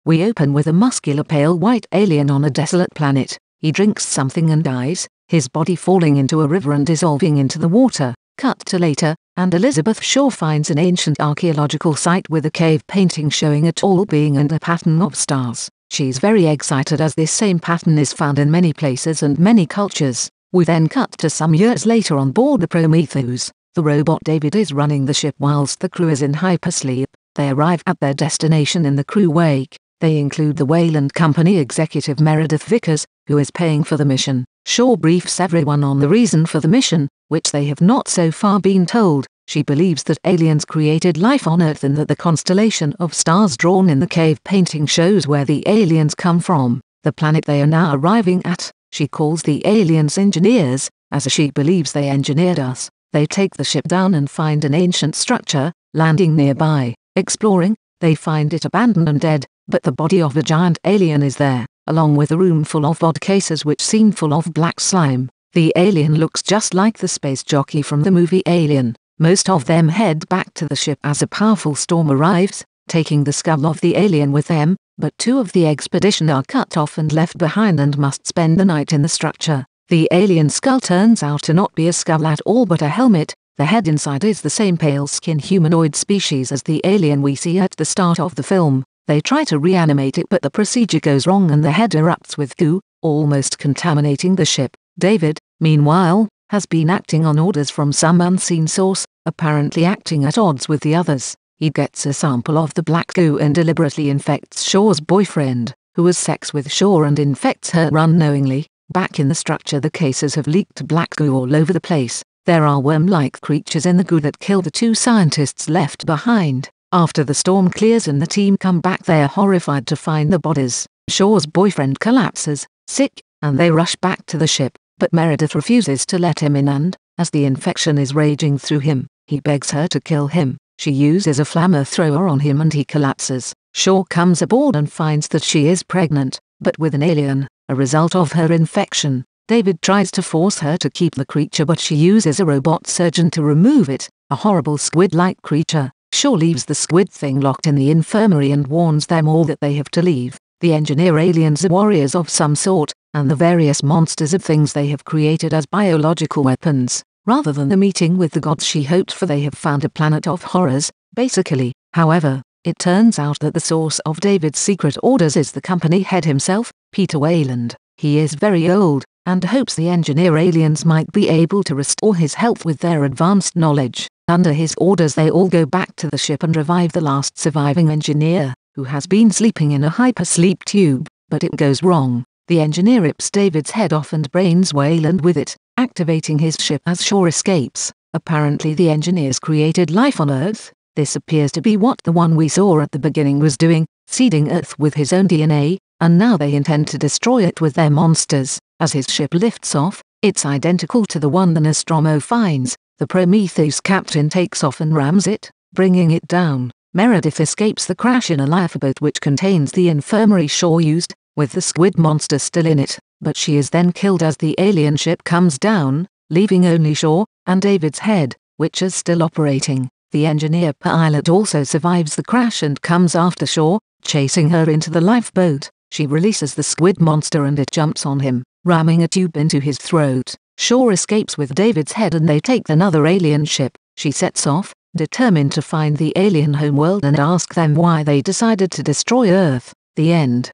We open with a muscular pale white alien on a desolate planet. He drinks something and dies, his body falling into a river and dissolving into the water. Cut to later, and Elizabeth Shaw finds an ancient archaeological site with a cave painting showing a tall being and a pattern of stars. She's very excited as this same pattern is found in many places and many cultures. We then cut to some years later on board the Prometheus. The robot David is running the ship whilst the crew is in hypersleep. They arrive at their destination in the crew wake. They include the Wayland Company executive Meredith Vickers, who is paying for the mission. Shaw briefs everyone on the reason for the mission, which they have not so far been told. She believes that aliens created life on Earth and that the constellation of stars drawn in the cave painting shows where the aliens come from. The planet they are now arriving at, she calls the aliens engineers, as she believes they engineered us. They take the ship down and find an ancient structure, landing nearby. Exploring, they find it abandoned and dead, but the body of a giant alien is there, along with a room full of odd cases which seem full of black slime. The alien looks just like the space jockey from the movie Alien. Most of them head back to the ship as a powerful storm arrives, taking the skull of the alien with them, but 2 of the expedition are cut off and left behind and must spend the night in the structure. The alien skull turns out to not be a skull at all but a helmet. The head inside is the same pale-skin humanoid species as the alien we see at the start of the film. They try to reanimate it but the procedure goes wrong and the head erupts with goo, almost contaminating the ship. David, meanwhile, has been acting on orders from some unseen source, apparently acting at odds with the others. He gets a sample of the black goo and deliberately infects Shaw's boyfriend, who has sex with Shaw and infects her unknowingly. Back in the structure the cases have leaked black goo all over the place. There are worm-like creatures in the goo that kill the 2 scientists left behind. After the storm clears and the team come back they are horrified to find the bodies. Shaw's boyfriend collapses, sick, and they rush back to the ship, but Meredith refuses to let him in and, as the infection is raging through him, he begs her to kill him. She uses a flamethrower on him and he collapses. Shaw comes aboard and finds that she is pregnant, but with an alien, a result of her infection. David tries to force her to keep the creature but she uses a robot surgeon to remove it, a horrible squid-like creature. Shaw leaves the squid thing locked in the infirmary and warns them all that they have to leave. The engineer aliens are warriors of some sort, and the various monsters are things they have created as biological weapons. Rather than the meeting with the gods she hoped for they have found a planet of horrors, basically. However, it turns out that the source of David's secret orders is the company head himself, Peter Wayland. He is very old, and hopes the engineer aliens might be able to restore his health with their advanced knowledge. Under his orders they all go back to the ship and revive the last surviving engineer, who has been sleeping in a hypersleep tube, but it goes wrong. The engineer rips David's head off and brains Wayland with it, activating his ship as Shaw escapes. Apparently the engineers created life on Earth. This appears to be what the one we saw at the beginning was doing, seeding Earth with his own DNA, and now they intend to destroy it with their monsters. As his ship lifts off, it's identical to the one the Nostromo finds. The Prometheus captain takes off and rams it, bringing it down. Meredith escapes the crash in a lifeboat which contains the infirmary Shaw used, with the squid monster still in it, but she is then killed as the alien ship comes down, leaving only Shaw and David's head, which is still operating. The engineer pilot also survives the crash and comes after Shaw, chasing her into the lifeboat. She releases the squid monster and it jumps on him, ramming a tube into his throat. Shaw escapes with David's head and they take another alien ship. She sets off, determined to find the alien homeworld and ask them why they decided to destroy Earth. The end.